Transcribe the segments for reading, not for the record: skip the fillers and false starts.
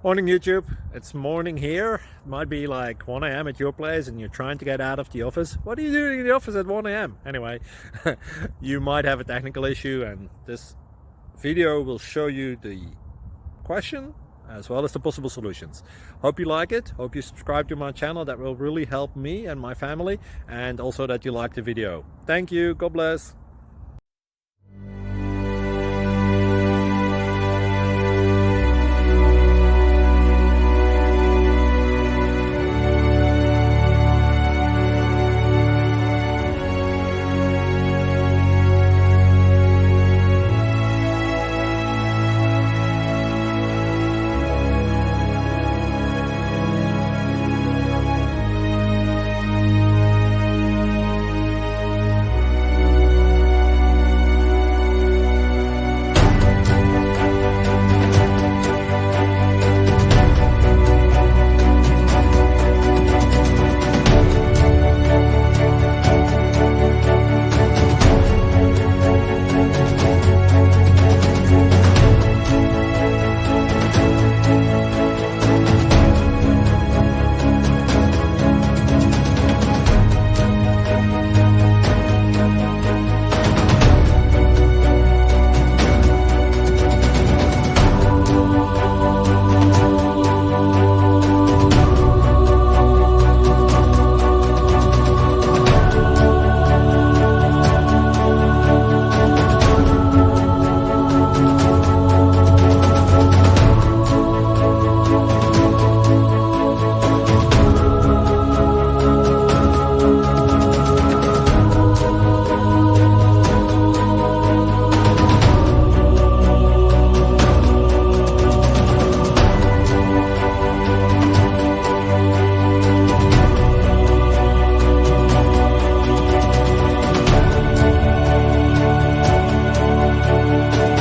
Morning YouTube, it's morning here. It might be like 1 a.m. at your place and you're trying to get out of the office. What are you doing in the office at 1 a.m.? Anyway, you might have a technical issue and this video will show you the question as well as the possible solutions. Hope you like it, hope you subscribe to my channel. That will really help me and my family, and also that you like the video. Thank you, God bless.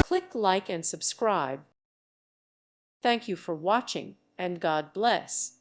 Click like and subscribe. Thank you for watching, and God bless.